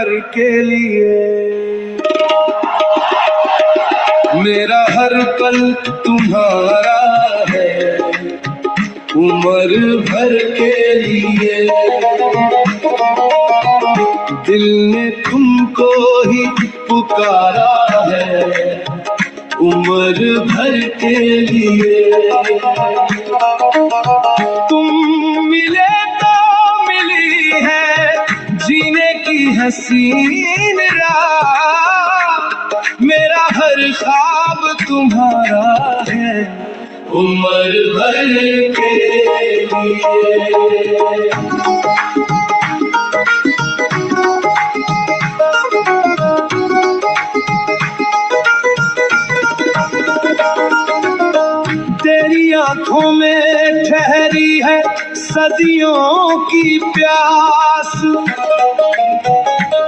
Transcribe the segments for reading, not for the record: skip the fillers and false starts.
भर के लिए। मेरा हर पल तुम्हारा है, उम्र भर के लिए। दिल ने तुमको ही पुकारा है, उम्र भर के लिए। तुम मिले तो मिली है जीने की हसीन रात। मेरा हर ख्वाब तुम्हारा है, उम्र भर के लिए। तेरी आंखों में ठहरी है सदियों की प्यास,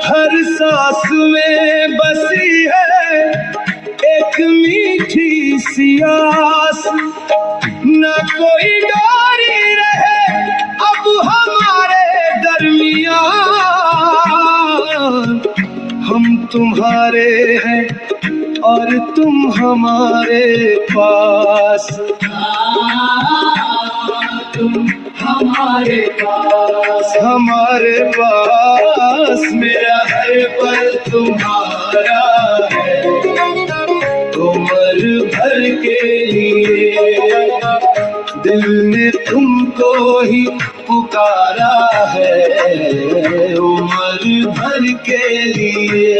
हर सांस में बसी है एक मीठी सी आस। न कोई डोरी रहे अब हमारे दरमियान, हम तुम्हारे हैं और तुम हमारे पास। तुम हमारे पास। मेरा हर पल तुम्हारा है, उम्र भर के लिए। दिल ने तुमको ही पुकारा है, उम्र भर के लिए।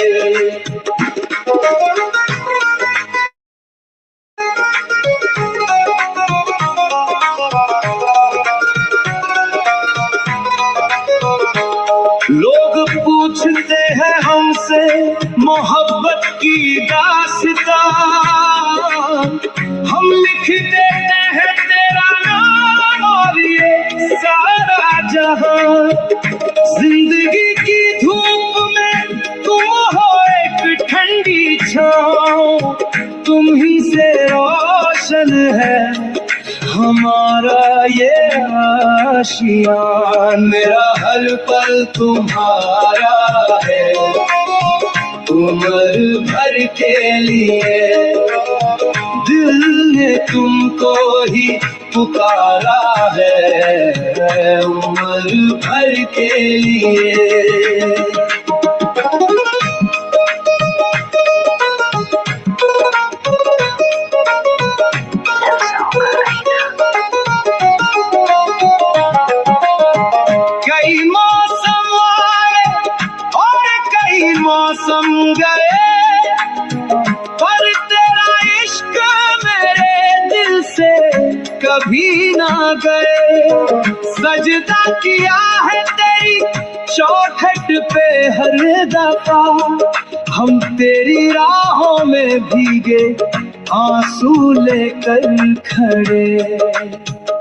लोग पूछते हैं हमसे मोहब्बत की दास्तान, हम लिख देते हैं तेरा नाम और ये सारा जहां। जिंदगी की धूप में तुम हो एक ठंडी छांव, तुम ही से रोशन है हमारा ये आशियाँ। मेरा हर पल तुम्हारा है, उम्र भर के लिए। दिल ने तुमको ही पुकारा है, उम्र भर के लिए। मौसम गए पर तेरा इश्क मेरे दिल से कभी ना गए। सजदा किया है तेरी चौखट पे हर दफा, हम तेरी राहों में भीगे आंसू लेकर खड़े।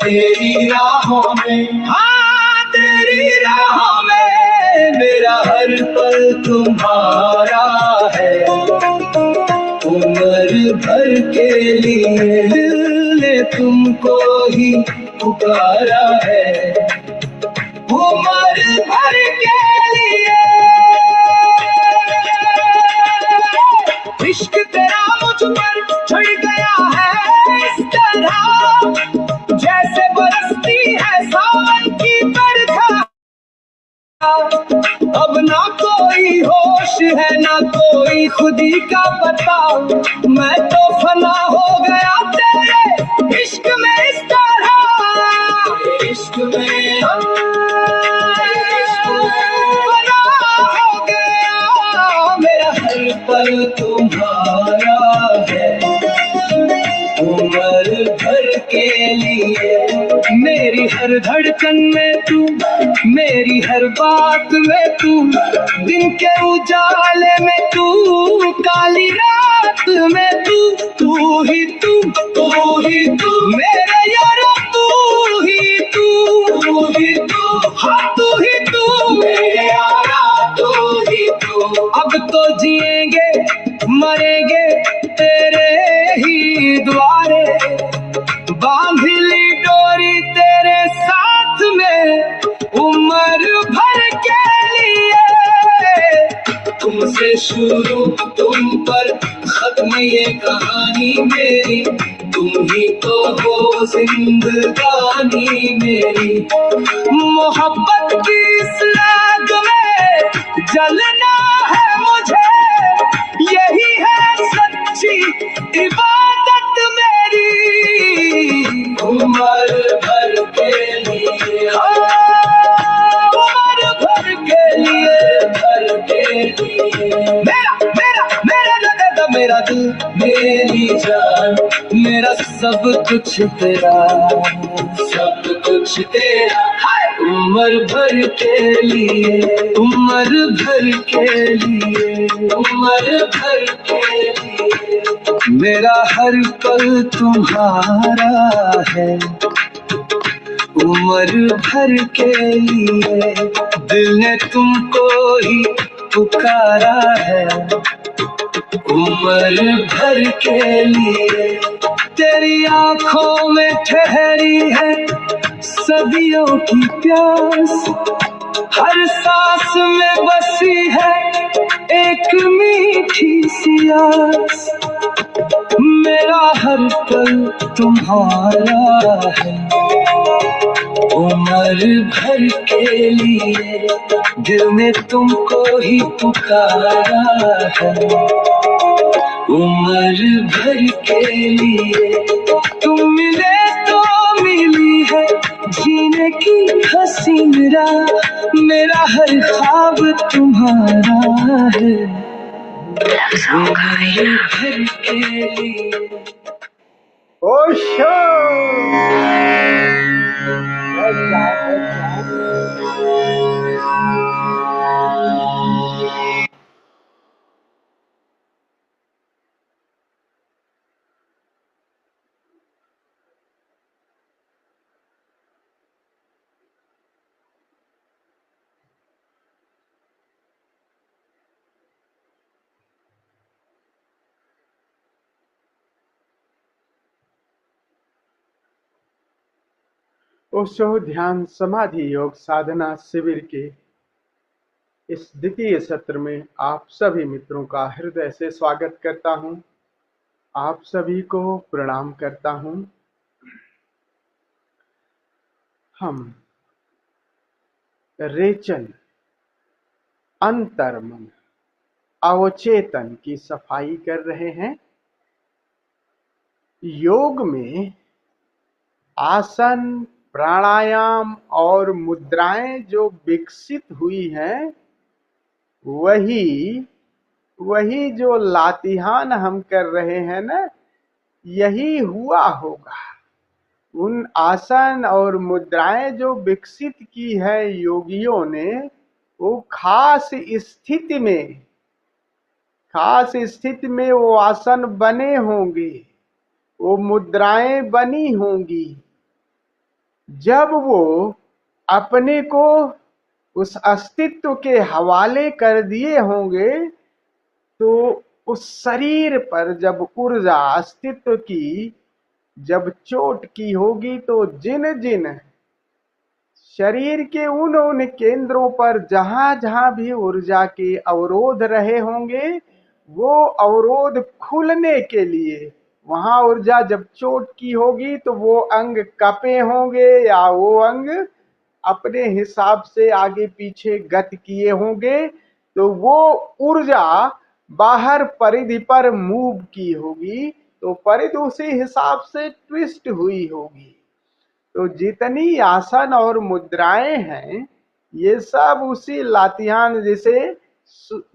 तेरी राहों में, हाँ तेरी राहों में मेरा हर पल तुम्हारा है, उम्र भर के लिए। दिल ने तुमको ही पुकारा है, उम्र भर के लिए। इश्क तेरा मुझ पर छड़ गया है इस तरह, जैसे बरसती है सावन की बरखा। अब ना कोई होश है ना कोई खुदी का पता, मैं तो फना हो गया तेरे इश्क में इस तरह। इश्क में फना हो गया, मेरा हर पल तुम्हारा है, उम्र भर के लिए। मेरी हर धड़कन में तू, मेरी हर बात में तू, दिन के उजाले में तू, काली रात में तू। तू ही तू, तू ही तू मेरे यारा, तू ही तू, तू ही तू, हाँ तू ही तू मेरे यारा, तू ही तू। अब तो जिएंगे मरेंगे तेरे ही द्वारे, बांध ली डोरी तेरे साथ में उम्र भर के लिए। तुमसे शुरू तुम पर खत्म ये कहानी मेरी, तुम ही तो हो जिंदगानी मेरी। मोहब्बत की इस आग में जलना है मुझे, यही है सच्ची इबादत मेरी। उम्र भर के लिए, उम्र भर के लिए, भर के लिए। मेरा मेरा मेरा लगेगा मेरा दिल, मेरी जान, मेरा सब कुछ तेरा, सब कुछ तेरा। उम्र भर के लिए, उम्र भर के लिए, उम्र भर के लिए। मेरा हर पल तुम्हारा है, उम्र भर के लिए। दिल ने तुमको ही पुकारा है, उम्र भर के लिए। तेरी आंखों में ठहरी है सदियों की प्यास, हर सांस में बसी है एक मीठी सी आस। मेरा हर पल तुम्हारा है, उम्र भर के लिए। दिल ने तुमको ही पुकारा है, उम्र भर के लिए। तुम मिले तो मिली है जीने की हंसी मेरा हर ख्वाब तुम्हारा है, उम्र भर के लिए। ओशो ओशो ध्यान समाधि योग साधना शिविर के इस द्वितीय सत्र में आप सभी मित्रों का हृदय से स्वागत करता हूं। आप सभी को प्रणाम करता हूं। हम रेचन, अंतर्मन, अवचेतन की सफाई कर रहे हैं। योग में आसन, प्राणायाम और मुद्राएं जो विकसित हुई हैं, वही जो लातिहान हम कर रहे हैं ना, यही हुआ होगा। उन आसन और मुद्राएं जो विकसित की है योगियों ने, वो खास स्थिति में वो आसन बने होंगे, वो मुद्राएं बनी होंगी। जब वो अपने को उस अस्तित्व के हवाले कर दिए होंगे, तो उस शरीर पर जब ऊर्जा अस्तित्व की जब चोट की होगी, तो जिन जिन शरीर के उन केंद्रों पर जहां जहां भी ऊर्जा के अवरोध रहे होंगे, वो अवरोध खुलने के लिए, वहां ऊर्जा जब चोट की होगी तो वो अंग कपे होंगे या वो अंग अपने हिसाब से आगे पीछे गति किए होंगे, तो वो ऊर्जा बाहर परिधि पर मूव की होगी, तो परिधि उसी हिसाब से ट्विस्ट हुई होगी। तो जितनी आसन और मुद्राएं हैं, ये सब उसी लातिहान,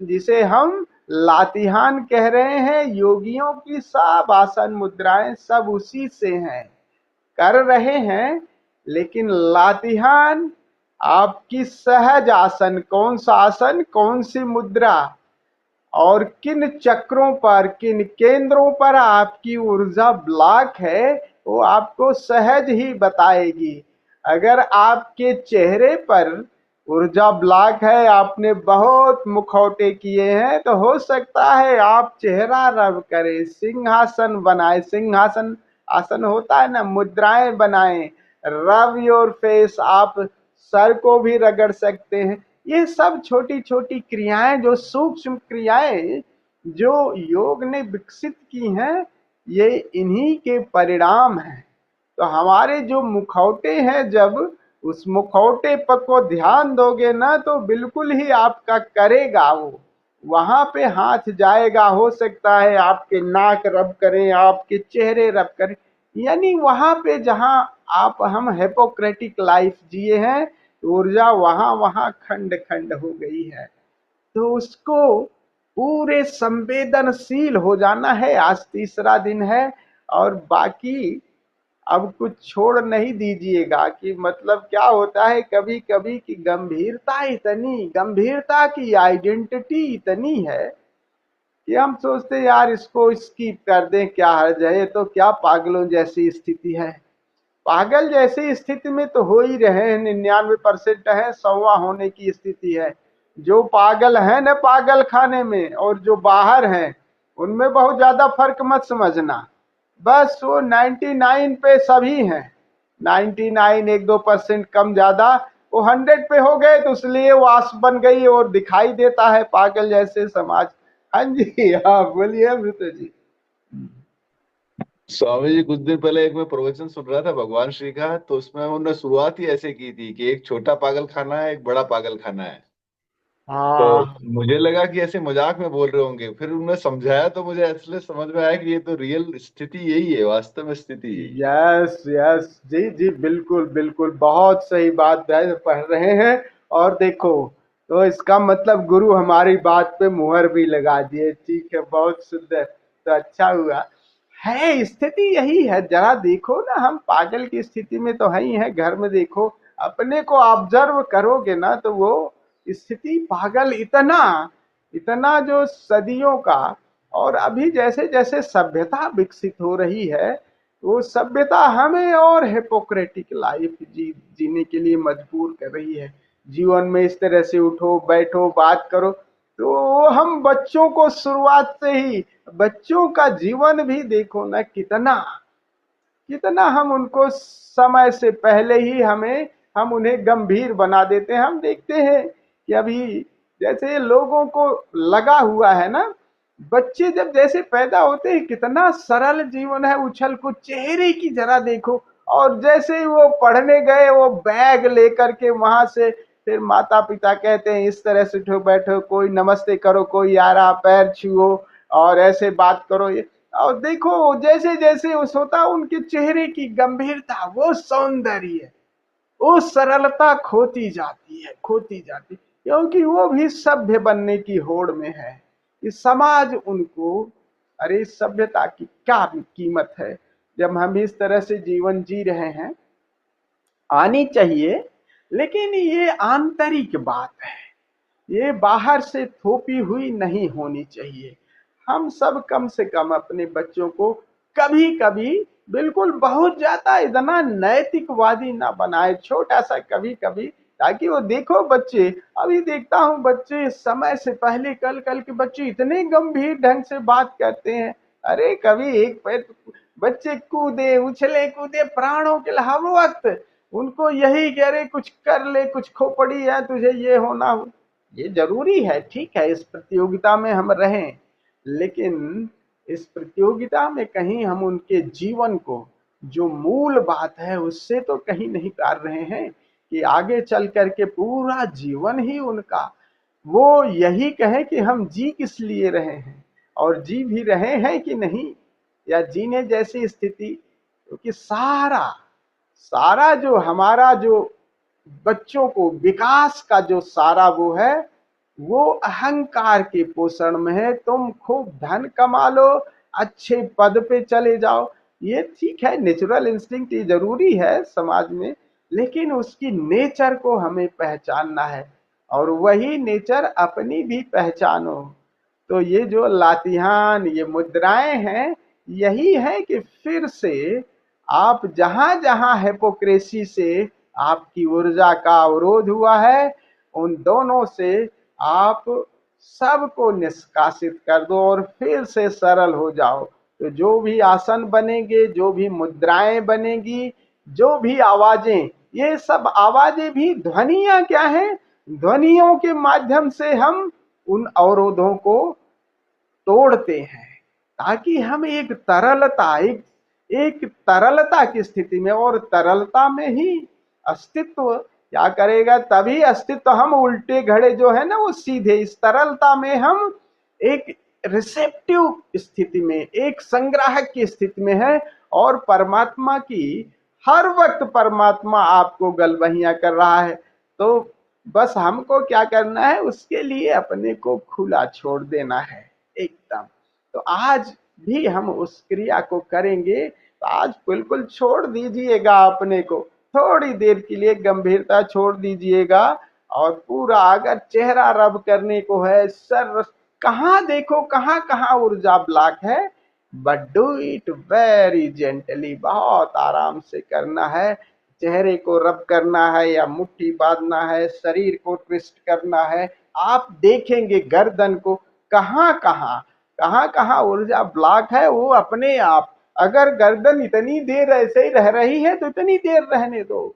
जिसे हम लातिहान कह रहे हैं, योगियों की सब आसन मुद्राएं सब उसी से हैं, कर रहे हैं। लेकिन लातिहान आपकी सहज आसन, कौन सा आसन, कौन सी मुद्रा और किन चक्रों पर, किन केंद्रों पर आपकी ऊर्जा ब्लॉक है, वो आपको सहज ही बताएगी। अगर आपके चेहरे पर ऊर्जा ब्लॉक है, आपने बहुत मुखौटे किए हैं, तो हो सकता है आप चेहरा रब करें, सिंहासन बनाए, सिंहासन आसन होता है ना, मुद्राएं बनाएं, रब योर फेस, आप सर को भी रगड़ सकते हैं। ये सब छोटी छोटी क्रियाएं, जो सूक्ष्म क्रियाएं जो योग ने विकसित की हैं, ये इन्हीं के परिणाम हैं। तो हमारे जो मुखौटे हैं, जब उस मुखौटे पर को ध्यान दोगे ना, तो बिल्कुल ही आपका करेगा, वो वहां पे हाथ जाएगा। हो सकता है आपके नाक रब करें, आपके चेहरे रब करें, यानी वहां पे जहां आप हम हिपोक्रेटिक लाइफ जिए हैं, ऊर्जा वहां वहां खंड खंड हो गई है। तो उसको पूरे संवेदनशील हो जाना है। आज तीसरा दिन है, और बाकी अब कुछ छोड़ नहीं दीजिएगा। कि मतलब क्या होता है कभी कभी कि गंभीरता की आइडेंटिटी इतनी है कि हम सोचते यार इसको स्किप कर दें, क्या हर्ज है, ये तो क्या पागलों जैसी स्थिति है। पागल जैसी स्थिति में तो हो ही रहे हैं, 99% है, 100वां होने की स्थिति है। जो पागल है न पागल खाने में, और जो बाहर हैं उनमें बहुत ज्यादा फर्क मत समझना। बस वो 99 पे सभी हैं, 99 1-2% कम ज्यादा, वो 100 पे हो गए, तो इसलिए वो आस बन गई और दिखाई देता है पागल जैसे समाज। हाँ जी, हाँ बोलिए अमृत जी। स्वामी जी, कुछ दिन पहले एक मैं प्रवचन सुन रहा था भगवान श्री का, तो उसमें उन्होंने शुरुआत ही ऐसे की थी कि एक छोटा पागल खाना है, एक बड़ा पागल खाना है। तो हाँ, मुझे लगा कि ऐसे मजाक में बोल रहे होंगे, फिर उन्होंने समझाया तो मुझे इसलिए समझ में आया कि ये तो रियल स्थिति यही है, वास्तव में स्थिति यही है। यस यस, जी जी, बिल्कुल बिल्कुल, बहुत सही बात है, पढ़ रहे हैं। और देखो, तो इसका मतलब गुरु हमारी बात पे मुहर भी लगा दिए। ठीक है, बहुत सुंदर, तो अच्छा हुआ। है स्थिति यही है। जरा देखो ना, हम पागल की स्थिति में तो है ही है। घर में देखो, अपने को ऑब्जर्व करोगे ना, तो वो स्थिति पागल इतना इतना जो सदियों का। और अभी जैसे जैसे सभ्यता विकसित हो रही है, वो सभ्यता हमें और हिपोक्रेटिक लाइफ जीने के लिए मजबूर कर रही है। जीवन में इस तरह से उठो बैठो बात करो। तो हम बच्चों को शुरुआत से ही, बच्चों का जीवन भी देखो ना, कितना कितना हम उनको समय से पहले ही हम उन्हें गंभीर बना देते हैं। हम देखते हैं कि अभी जैसे लोगों को लगा हुआ है ना, बच्चे जब जैसे पैदा होते हैं, कितना सरल जीवन है, उछल कूद, चेहरे की जरा देखो। और जैसे ही वो पढ़ने गए, वो बैग लेकर के वहां से, फिर माता पिता कहते हैं इस तरह से उठो बैठो, कोई नमस्ते करो, कोई आ रहा पैर छुओ, और ऐसे बात करो। ये और देखो, जैसे जैसे उस होता, उनके चेहरे की गंभीरता, वो सौंदर्य, वो सरलता खोती जाती है, खोती जाती, क्योंकि वो भी सभ्य बनने की होड़ में है। कि समाज उनको, अरे सभ्यता की क्या कीमत है जब हम इस तरह से जीवन जी रहे हैं। आनी चाहिए, लेकिन ये आंतरिक बात है, ये बाहर से थोपी हुई नहीं होनी चाहिए। हम सब कम से कम अपने बच्चों को कभी कभी, बिल्कुल बहुत ज्यादा इतना नैतिकवादी ना बनाए, छोटा सा कभी कभी, ताकि वो देखो बच्चे। अभी देखता हूँ बच्चे समय से पहले, कल कल के बच्चे इतने गंभीर ढंग से बात करते हैं। अरे कभी एक पैर, बच्चे कूदे उछले कूदे प्राणों के लिए, हम वक्त उनको यही कह रहे कुछ कर ले, कुछ खोपड़ी है तुझे, ये होना हो। ये जरूरी है, ठीक है, इस प्रतियोगिता में हम रहें, लेकिन इस प्रतियोगिता में कहीं हम उनके जीवन को, जो मूल बात है, उससे तो कहीं नहीं कर रहे हैं कि आगे चल करके पूरा जीवन ही उनका वो यही कहे कि हम जी किस लिए रहे हैं, और जी भी रहे हैं कि नहीं, या जीने जैसी स्थिति। क्योंकि सारा सारा जो हमारा जो बच्चों को विकास का जो सारा वो है, वो अहंकार के पोषण में है। तुम खूब धन कमा लो, अच्छे पद पे चले जाओ, ये ठीक है, नेचुरल इंस्टिंक्ट ये जरूरी है समाज में, लेकिन उसकी नेचर को हमें पहचानना है, और वही नेचर अपनी भी पहचानो। तो ये जो लातिहान, ये मुद्राएं हैं, यही है कि फिर से आप जहां जहां हिपोक्रेसी से आपकी ऊर्जा का अवरोध हुआ है, उन दोनों से आप सबको निष्कासित कर दो और फिर से सरल हो जाओ। तो जो भी आसन बनेंगे, जो भी मुद्राएं बनेगी, जो भी आवाजें, ये सब आवाजें भी ध्वनियां क्या हैं, ध्वनियों के माध्यम से हम उन अवरोधों को तोड़ते हैं, ताकि हम एक तरलता की स्थिति में, और तरलता में ही अस्तित्व क्या करेगा, तभी अस्तित्व, हम उल्टे घड़े जो है ना वो सीधे, इस तरलता में हम एक रिसेप्टिव स्थिति में, एक संग्राहक की स्थिति में है, और परमात्मा की, हर वक्त परमात्मा आपको गलबहियां कर रहा है। तो बस हमको क्या करना है, उसके लिए अपने को खुला छोड़ देना है एकदम। तो आज भी हम उस क्रिया को करेंगे। तो आज बिल्कुल छोड़ दीजिएगा अपने को, थोड़ी देर के लिए गंभीरता छोड़ दीजिएगा, और पूरा अगर चेहरा रब करने को है, सर कहाँ देखो कहाँ कहाँ ऊर्जा ब्लॉक है, but do it very gently, बहुत आराम से करना है। चेहरे को रब करना है या मुट्ठी बांधना है, शरीर को ट्विस्ट करना है, आप देखेंगे गर्दन को कहाँ कहाँ ऊर्जा ब्लॉक है, वो अपने आप, अगर गर्दन इतनी देर ऐसे ही रह रही है तो इतनी देर रहने दो।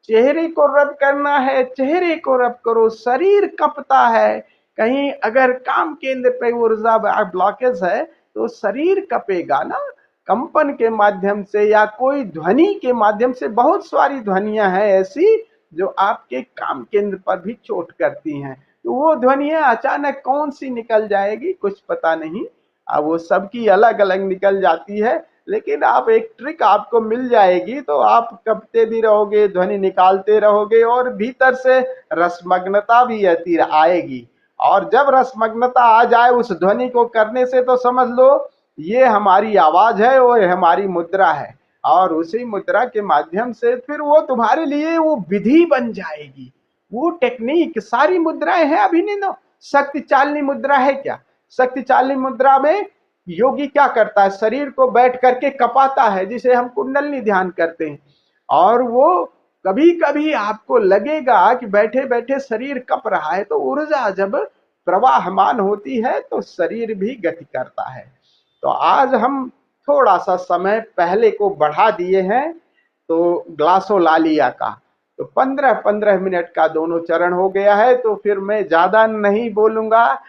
चेहरे को रब करना है, चेहरे को रब करो। शरीर कपता है, कहीं अगर काम केंद्र पे ऊर्जा ब्लॉकेज है तो शरीर कपेगा ना, कंपन के माध्यम से या कोई ध्वनि के माध्यम से। बहुत सारी ध्वनियां हैं ऐसी जो आपके काम केंद्र पर भी चोट करती हैं। तो वो ध्वनियां अचानक कौन सी निकल जाएगी कुछ पता नहीं, अब वो सबकी अलग अलग निकल जाती है, लेकिन आप एक ट्रिक आपको मिल जाएगी तो आप कपते भी रहोगे, ध्वनि निकालते रहोगे, और भीतर से रसमग्नता भी आएगी। और जब रसमग्नता आ जाए उस ध्वनि को करने से, तो समझ लो ये हमारी आवाज है और हमारी मुद्रा है, और उसी मुद्रा के माध्यम से फिर वो तुम्हारे लिए वो विधि बन जाएगी, वो टेक्निक। सारी मुद्राएं हैं अभिनंदन। शक्ति चालनी मुद्रा है क्या, शक्ति चालनी मुद्रा में योगी क्या करता है, शरीर को बैठ करके कपाता है, जिसे हम कुंडलनी ध्यान करते हैं। और वो कभी कभी आपको लगेगा कि बैठे बैठे शरीर कप रहा है, तो ऊर्जा जब प्रवाहमान होती है तो शरीर भी गति करता है। तो आज हम थोड़ा सा समय पहले को बढ़ा दिए हैं, तो ग्लासोलालिया का तो 15-15 मिनट का दोनों चरण हो गया है। तो फिर मैं ज्यादा नहीं बोलूंगा,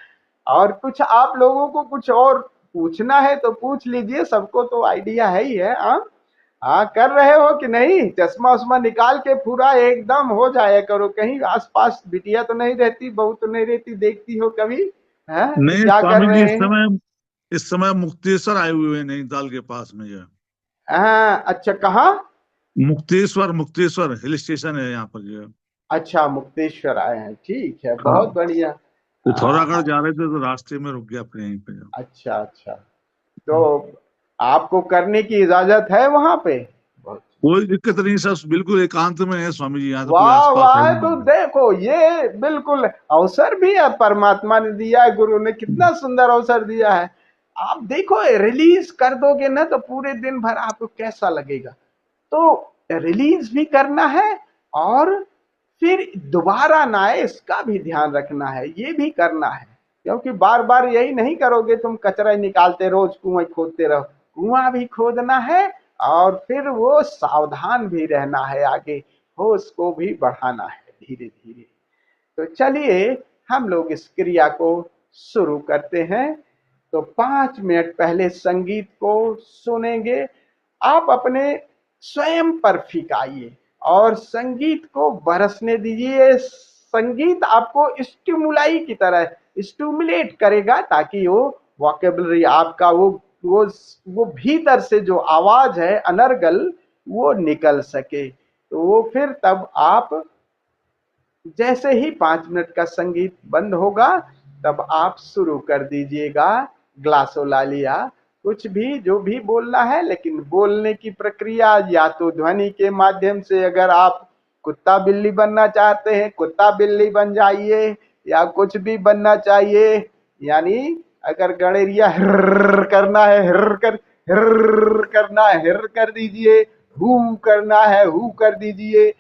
और कुछ आप लोगों को कुछ और पूछना है तो पूछ लीजिए, सबको तो आइडिया है ही है। हाँ कर रहे हो कि नहीं, चश्मा उस्मा निकाल के पूरा एकदम हो जाया करो। कहीं आसपास बिटिया तो नहीं रहती, बहू तो नहीं रहती, देखती हो कभी है? नहीं क्या कर स्वामी जी, रहे हैं? इस समय मुक्तेश्वर आए हुए हैं नैनीताल के पास में जो है। हाँ अच्छा, कहाँ? मुक्तेश्वर हिल स्टेशन है यहाँ पर जो है। अच्छा मुक्तेश्वर आए हैं, ठीक है, बहुत बढ़िया। पिथौरागढ़ जा रहे थे तो रास्ते में रुक गया अपने यहीं पे। अच्छा अच्छा, तो आपको करने की इजाजत है वहां पे? कोई दिक्कत नहीं सर, बिल्कुल एकांत में है स्वामी जी, यहाँ तो कोई वाह आसपास वाह, है तो नहीं। देखो ये बिल्कुल अवसर भी है, परमात्मा ने दिया है, गुरु ने कितना सुंदर अवसर दिया है। आप देखो रिलीज कर दोगे ना तो पूरे दिन भर आपको कैसा लगेगा। तो रिलीज भी करना है, और फिर दोबारा ना आए इसका भी ध्यान रखना है, ये भी करना है। क्योंकि बार बार यही नहीं करोगे, तुम कचरा निकालते रोज कुआं खोदते रहो, कुआं भी खोदना है, और फिर वो सावधान भी रहना है, आगे होश को भी बढ़ाना है धीरे धीरे। तो चलिए हम लोग इस क्रिया को शुरू करते हैं। तो 5 मिनट पहले संगीत को सुनेंगे। आप अपने स्वयं पर फिकाइए और संगीत को बरसने दीजिए। संगीत आपको स्टिमुलाई की तरह स्टिमुलेट करेगा, ताकि वो वोकेबलरी आपका वो भीतर से जो आवाज है अनर्गल वो निकल सके। तो वो फिर तब आप जैसे ही 5 मिनट का संगीत बंद होगा तब आप शुरू कर दीजिएगा ग्लासोलालिया, कुछ भी जो भी बोलना है। लेकिन बोलने की प्रक्रिया या तो ध्वनि के माध्यम से, अगर आप कुत्ता बिल्ली बनना चाहते हैं कुत्ता बिल्ली बन जाइए, या कुछ भी बनना चाहिए, यानी अगर गणेरिया हिर करना है हिर करना है हिर कर दीजिए, हु करना है हु कर दीजिए।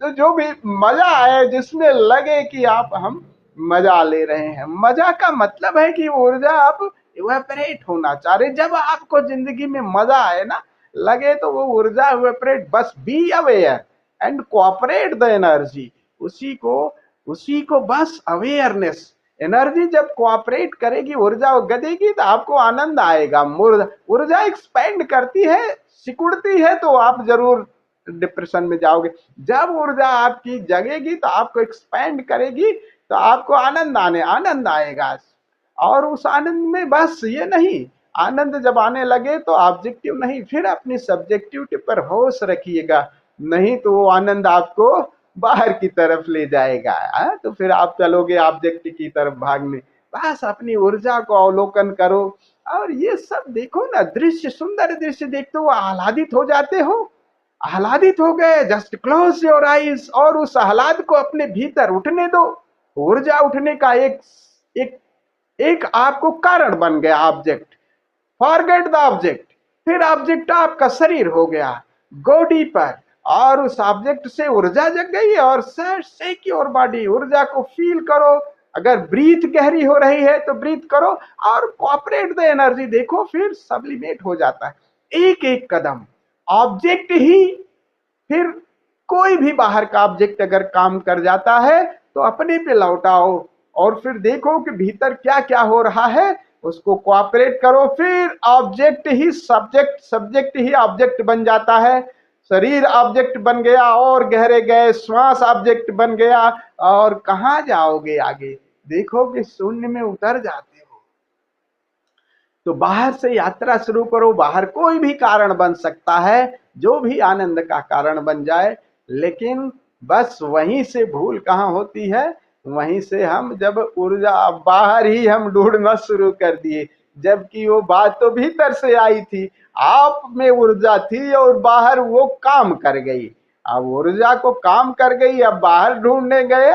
तो जो भी मजा आए, जिसमें लगे कि आप हम मजा ले रहे हैं। मजा का मतलब है कि ऊर्जा आप इवेपरेट होना चाह रहे। जब आपको जिंदगी में मजा आए ना, लगे तो वो ऊर्जा इवेपरेट, बस be aware and cooperate the energy, उसी को उसी को बस अवेयरनेस, एनर्जी जब कोऑपरेट करेगी, ऊर्जा गदेगी तो आपको आनंद आएगा। ऊर्जा एक्सपेंड करती है, सिकुड़ती है तो आप जरूर डिप्रेशन में जाओगे। जब ऊर्जा आपकी जगेगी तो आपको एक्सपेंड करेगी तो आपको आनंद आएगा। और उस आनंद में बस ये नहीं, आनंद जब आने लगे तो ऑब्जेक्टिव नहीं, फिर अपनी सब्जेक्टिविटी पर होश रखिएगा, नहीं तो वो आनंद आपको बाहर की तरफ ले जाएगा। तो फिर आप चलोगे ऑब्जेक्ट की तरफ भागने। बस अपनी ऊर्जा को अवलोकन करो। और ये सब देखो ना, दृश्य, सुंदर दृश्य देखते हो आह्लादित हो जाते हो, आह्लादित हो गए, जस्ट क्लोज योर आईज और उस आह्लाद को अपने भीतर उठने दो। ऊर्जा उठने का एक आपको कारण बन गया ऑब्जेक्ट। फॉरगेट द ऑब्जेक्ट, फिर ऑब्जेक्ट आपका शरीर हो गया, गो डीपर, और उस ऑब्जेक्ट से ऊर्जा जग गई और शेक योर बॉडी, ऊर्जा को फील करो। अगर ब्रीथ गहरी हो रही है तो ब्रीथ करो और कोऑपरेट द एनर्जी देखो, फिर सब्लिमेट हो जाता है। एक एक कदम ऑब्जेक्ट ही, फिर कोई भी बाहर का ऑब्जेक्ट अगर काम कर जाता है तो अपने पे लौटाओ और फिर देखो कि भीतर क्या क्या हो रहा है, उसको कोऑपरेट करो। फिर ऑब्जेक्ट ही सब्जेक्ट, सब्जेक्ट ही ऑब्जेक्ट बन जाता है। शरीर ऑब्जेक्ट बन गया और गहरे गए, श्वास ऑब्जेक्ट बन गया और कहाँ जाओगे आगे, देखो कि शून्य में उतर जाते हो। तो बाहर से यात्रा शुरू करो। बाहर कोई भी कारण बन सकता है, जो भी आनंद का कारण बन जाए, लेकिन बस वहीं से भूल कहाँ होती है, वहीं से हम जब ऊर्जा बाहर ही हम ढूंढना शुरू कर दिए, जबकि वो बात तो भीतर से आई थी, आप में ऊर्जा थी और बाहर वो काम कर गई। अब ऊर्जा को काम कर गई, अब बाहर ढूंढने गए।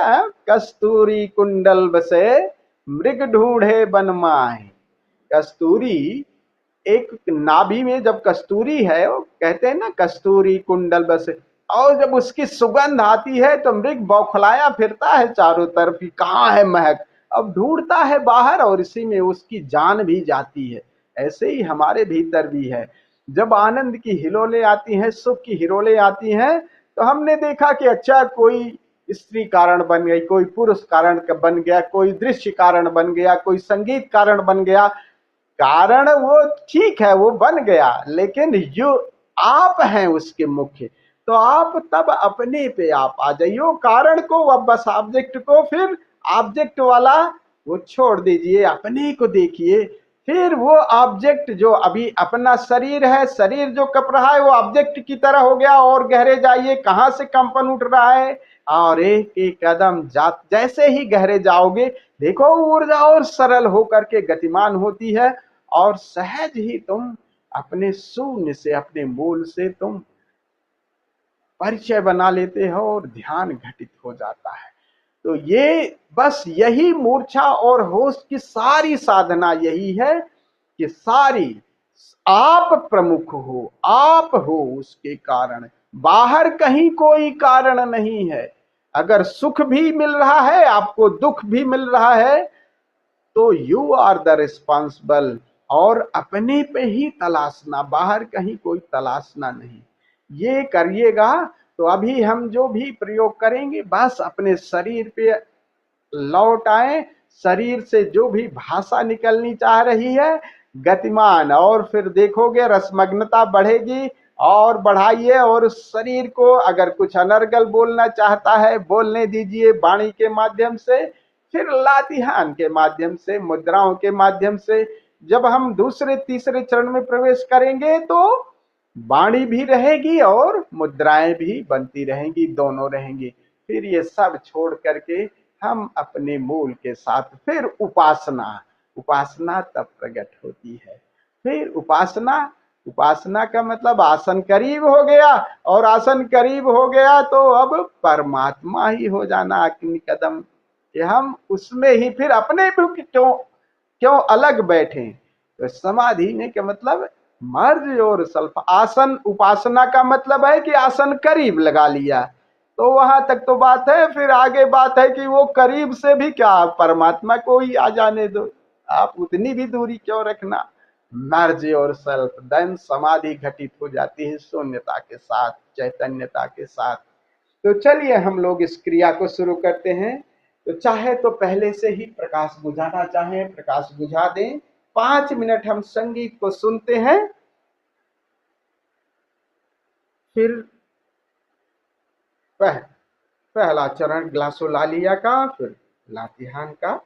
कस्तूरी कुंडल बसे मृग ढूंढे बन माए। कस्तूरी, एक नाभि में जब कस्तूरी है, वो कहते हैं ना कस्तूरी कुंडल बसे, और जब उसकी सुगंध आती है तो मृग बौखलाया फिरता है चारों तरफ कि कहाँ है महक, अब ढूंढता है बाहर और इसी में उसकी जान भी जाती है। ऐसे ही हमारे भीतर भी है। जब आनंद की हिलोले आती हैं, सुख की हिलोले आती हैं, तो हमने देखा कि अच्छा कोई स्त्री कारण बन गई, कोई पुरुष कारण बन गया, कोई दृश्य कारण बन गया, कोई संगीत कारण बन गया। कारण वो ठीक है, वो बन गया, लेकिन जो आप हैं उसके मुख्य, तो आप तब अपने पे आप आ जाइयो। कारण को, अब बस ऑब्जेक्ट को, फिर ऑब्जेक्ट वाला वो छोड़ दीजिए, अपने को देखिए। फिर वो ऑब्जेक्ट जो अभी अपना शरीर है, शरीर जो कप रहा है, वो ऑब्जेक्ट की तरह हो गया। और गहरे जाइए, कहाँ से कंपन उठ रहा है, और एक एक कदम जैसे ही गहरे जाओगे, देखो ऊर्जा और सरल होकर के गतिमान होती है और सहज ही तुम अपने शून्य से, अपने मूल से तुम परिचय बना लेते हो और ध्यान घटित हो जाता है। तो ये बस यही मूर्छा और होश की सारी साधना यही है कि सारी आप प्रमुख हो, आप हो उसके कारण, बाहर कहीं कोई कारण नहीं है। अगर सुख भी मिल रहा है, आपको दुख भी मिल रहा है, तो यू आर द रिस्पॉन्सिबल, और अपने पे ही तलाशना, बाहर कहीं कोई तलाशना नहीं। ये करिएगा तो अभी हम जो भी प्रयोग करेंगे बस अपने शरीर पे लौट आए, शरीर से जो भी भाषा निकलनी चाह रही है गतिमान, और फिर देखोगे रसमग्नता बढ़ेगी। और बढ़ाइए, और उस शरीर को अगर कुछ अनर्गल बोलना चाहता है बोलने दीजिए वाणी के माध्यम से, फिर लातिहान के माध्यम से, मुद्राओं के माध्यम से। जब हम दूसरे तीसरे चरण में प्रवेश करेंगे तो वाणी भी रहेगी और मुद्राएं भी बनती रहेंगी, दोनों रहेंगी। फिर ये सब छोड़ करके हम अपने मूल के साथ फिर उपासना, उपासना तब प्रकट होती है। फिर उपासना का मतलब आसन करीब हो गया, और आसन करीब हो गया तो अब परमात्मा ही हो जाना अग्नि कदम, कि हम उसमें ही फिर अपने भी क्यों अलग बैठे। तो समाधि ने क्या मतलब, मर्ज और सल्फ। आसन, उपासना का मतलब है कि आसन करीब लगा लिया, तो वहां तक तो बात है। फिर आगे बात है कि वो करीब से भी क्या, परमात्मा को ही आ जाने दो, आप उतनी भी दूरी क्यों रखना। मर्ज और सेल्फ, देन समाधि घटित हो जाती है शून्यता के साथ, चैतन्यता के साथ। तो चलिए हम लोग इस क्रिया को शुरू करते हैं। तो चाहे तो पहले से ही प्रकाश बुझाना चाहें प्रकाश बुझा दें। 5 मिनट हम संगीत को सुनते हैं, फिर पहला चरण ग्लासोलालिया का, फिर लातिहान का।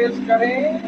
प्रवेश करें।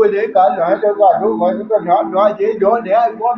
Rồi để cả nói cho cả đúng rồi, chúng ta nói dễ dỗ để ai có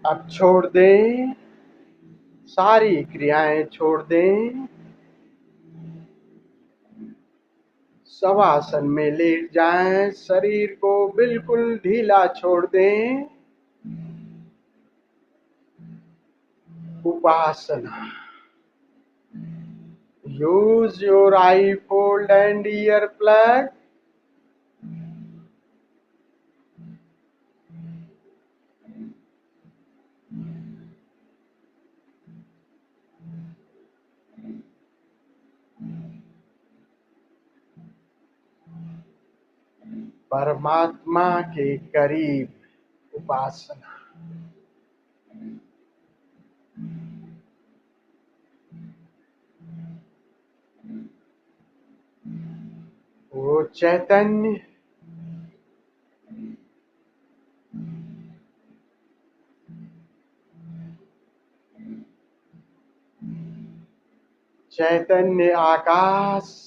अब छोड़ दें, सारी क्रियाएं छोड़ दें, शवासन में लेट जाएं, शरीर को बिल्कुल ढीला छोड़ दें। उपासना। Use your eye fold and ear plug. परमात्मा के करीब उपासना। वो चैतन्य चैतन्य आकाश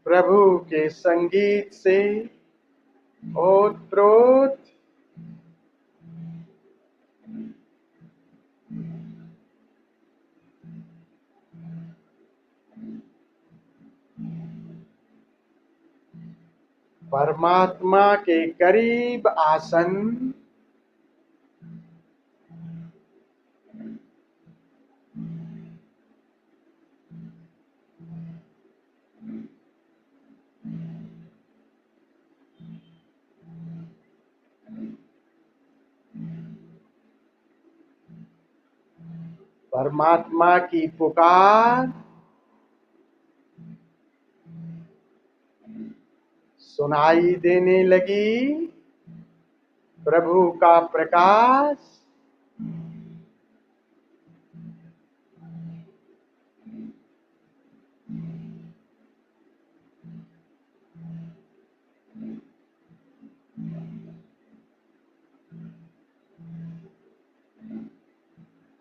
प्रभु के संगीत से ओतप्रोत परमात्मा के करीब आसन। परमात्मा की पुकार सुनाई देने लगी। प्रभु का प्रकाश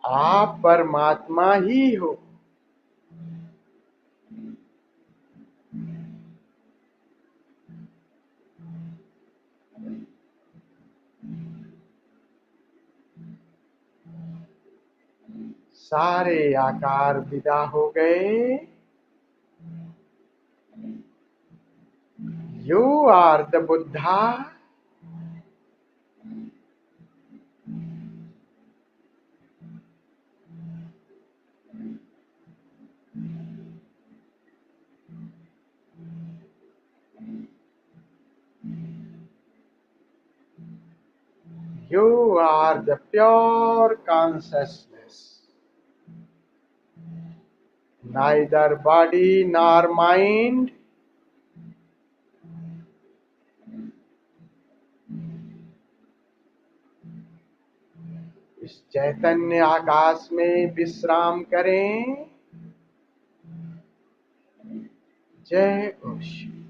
आप परमात्मा ही हो। सारे आकार विदा हो गए। You are the Buddha. You are the pure consciousness. Neither body nor mind. इस चैतन्य आकाश में विश्राम करें। जय ओशो।